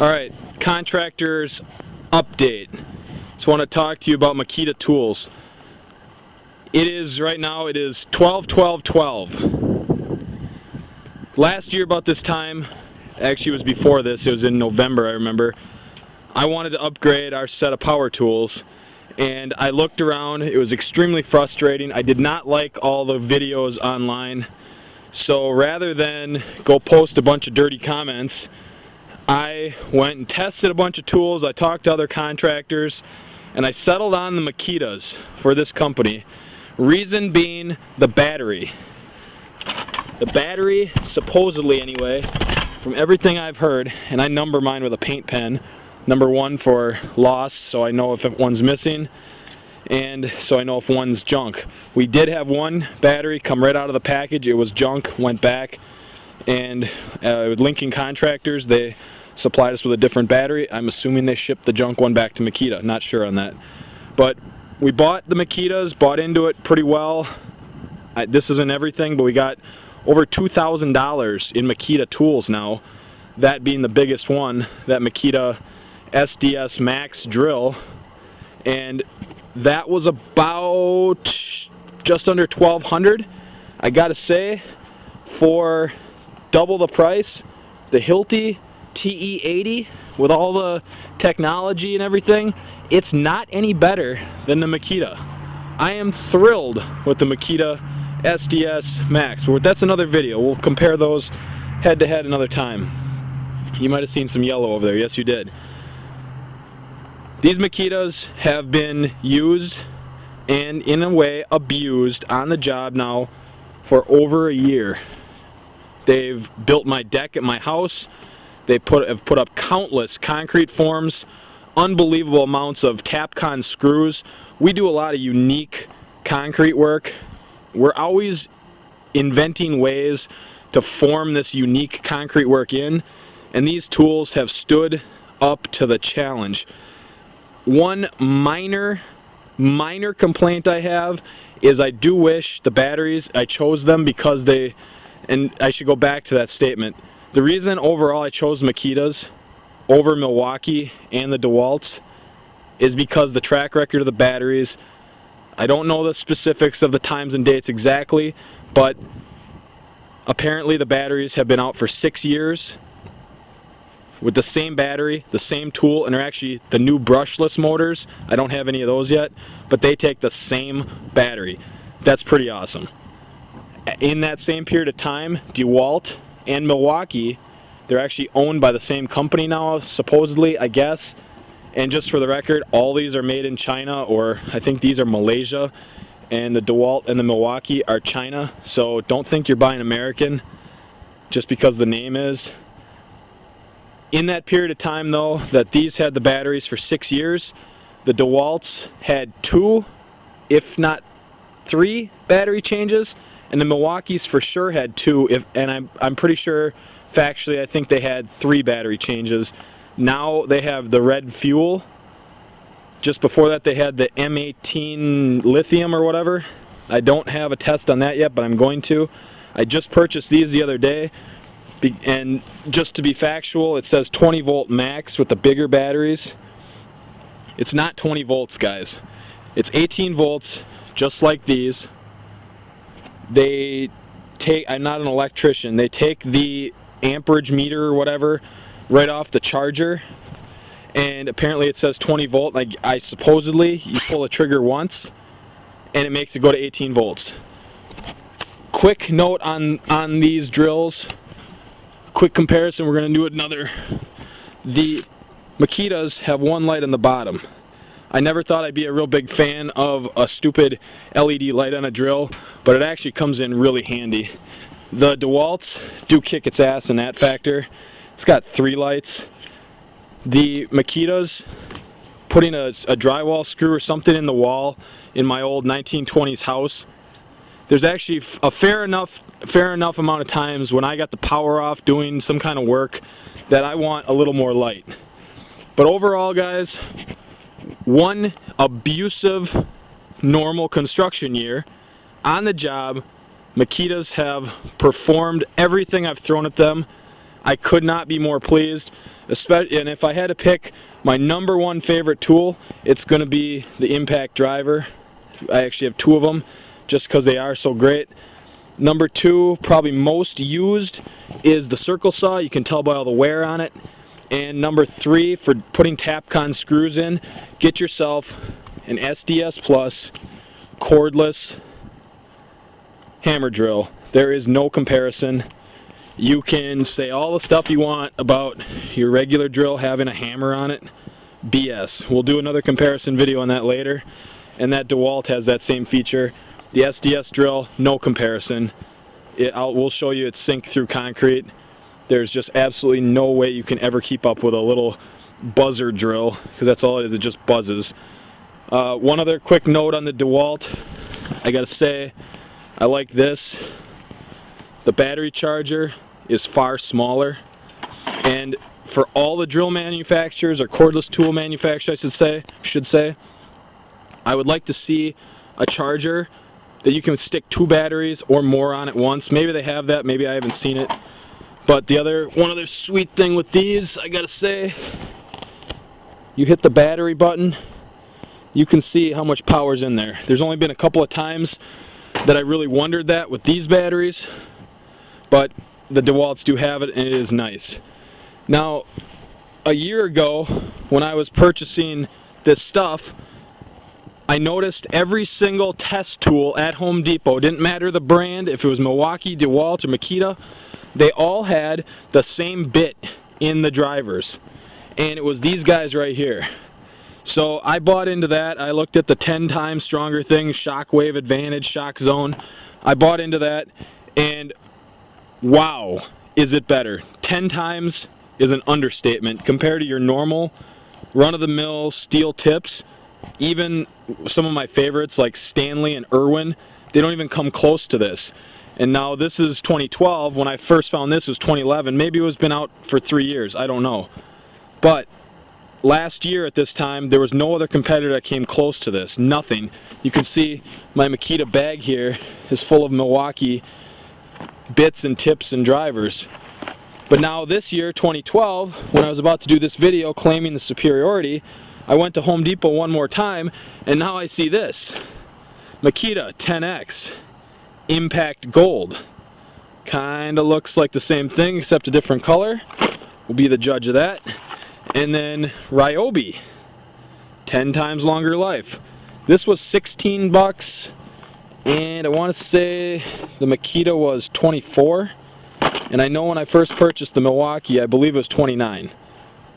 Alright, contractors update. Just want to talk to you about Makita tools. It is, right now, it is 12/12/12. Last year about this time, actually it was before this, it was in November I remember, I wanted to upgrade our set of power tools. And I looked around, it was extremely frustrating. I did not like all the videos online. So rather than go post a bunch of dirty comments, I went and tested a bunch of tools, I talked to other contractors, and I settled on the Makitas for this company. Reason being the battery. The battery, supposedly anyway, from everything I've heard, and I number mine with a paint pen, number 1 for loss, so I know if one's missing, and so I know if one's junk. We did have one battery come right out of the package, it was junk, went back, and with Lincoln Contractors, they supplied us with a different battery. I'm assuming they shipped the junk one back to Makita, not sure on that. But we bought the Makitas, bought into it pretty well. This isn't everything, but we got over $2,000 in Makita tools now, that being the biggest one, that Makita SDS Max drill, and that was about just under $1,200. I gotta say, for double the price, the Hilti TE80 with all the technology and everything, it's not any better than the Makita. I am thrilled with the Makita SDS Max, but that's another video. We'll compare those head to head another time. You might have seen some yellow over there. Yes, you did. These Makitas have been used and in a way abused on the job now for over a year. They've built my deck at my house. They have put up countless concrete forms, unbelievable amounts of Tapcon screws. We do a lot of unique concrete work. We're always inventing ways to form this unique concrete work in, and these tools have stood up to the challenge. One minor complaint I have is I do wish the batteries, I chose them because they, and I should go back to that statement. The reason overall I chose Makitas over Milwaukee and the DeWalt's is because the track record of the batteries. I don't know the specifics of the times and dates exactly, but apparently the batteries have been out for 6 years with the same battery, the same tool, and they're actually the new brushless motors. I don't have any of those yet, but they take the same battery. That's pretty awesome. In that same period of time, DeWalt and Milwaukee, they're actually owned by the same company now, supposedly, I guess. And just for the record, all these are made in China, or I think these are Malaysia, and the DeWalt and the Milwaukee are China. So don't think you're buying American just because the name is. In that period of time though, that these had the batteries for 6 years, the DeWalt's had 2, if not 3 battery changes, and the Milwaukee's for sure had 2, and I'm pretty sure, factually, I think they had 3 battery changes. Now they have the red fuel. Just before that they had the M18 lithium or whatever. I don't have a test on that yet, but I'm going to. I just purchased these the other day, and just to be factual, it says 20 volt max with the bigger batteries. It's not 20 volts, guys. It's 18 volts, just like these. They take, I'm not an electrician, they take the amperage meter or whatever right off the charger, and apparently it says 20 volt. Like, I supposedly, you pull the trigger once and it makes it go to 18 volts. Quick note on these drills, quick comparison, we're going to do another. The Makitas have one light on the bottom. I never thought I'd be a real big fan of a stupid LED light on a drill, but it actually comes in really handy. The DeWalt's do kick its ass in that factor. It's got 3 lights. The Makita's, putting a drywall screw or something in the wall in my old 1920s house, there's actually a fair enough amount of times when I got the power off doing some kind of work that I want a little more light. But overall, guys, one abusive normal construction year on the job, Makitas have performed everything I've thrown at them. I could not be more pleased. And if I had to pick my #1 favorite tool, it's going to be the impact driver. I actually have 2 of them just because they are so great. #2, probably most used, is the circle saw. You can tell by all the wear on it. And #3, for putting Tapcon screws in, get yourself an SDS Plus cordless hammer drill. There is no comparison. You can say all the stuff you want about your regular drill having a hammer on it. BS. We'll do another comparison video on that later. And that DeWalt has that same feature. The SDS drill, no comparison. We'll show you it sink through concrete. There's just absolutely no way you can ever keep up with a little buzzer drill, because that's all it is, it just buzzes. One other quick note on the DeWalt, I gotta say, I like this. The battery charger is far smaller, and for all the drill manufacturers, or cordless tool manufacturers I should say, I would like to see a charger that you can stick 2 batteries or more on at once. Maybe they have that, maybe I haven't seen it. But one other sweet thing with these, I gotta say, you hit the battery button, you can see how much power's in there. There's only been a couple of times that I really wondered that with these batteries, but the DeWalts do have it, and it is nice. Now, a year ago, when I was purchasing this stuff, I noticed every single test tool at Home Depot, didn't matter the brand, if it was Milwaukee, DeWalt, or Makita, they all had the same bit in the drivers. And it was these guys right here. So I bought into that. I looked at the 10 times stronger thing, Shockwave Advantage, Shock Zone. I bought into that, and wow, is it better. 10 times is an understatement compared to your normal run-of-the-mill steel tips. Even some of my favorites like Stanley and Irwin, they don't even come close to this. And now this is 2012. When I first found this, it was 2011. Maybe it was been out for 3 years, I don't know. But last year at this time, there was no other competitor that came close to this. Nothing. You can see my Makita bag here is full of Milwaukee bits and tips and drivers. But now this year, 2012, when I was about to do this video claiming the superiority, I went to Home Depot one more time, and now I see this. Makita 10X Impact Gold. Kinda looks like the same thing except a different color. We'll be the judge of that. And then Ryobi 10 times longer life. This was 16 bucks, and I want to say the Makita was 24. And I know when I first purchased the Milwaukee, I believe it was 29.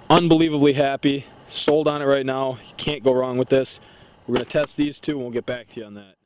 Unbelievably happy. Sold on it right now. You can't go wrong with this. We're going to test these 2 and we'll get back to you on that.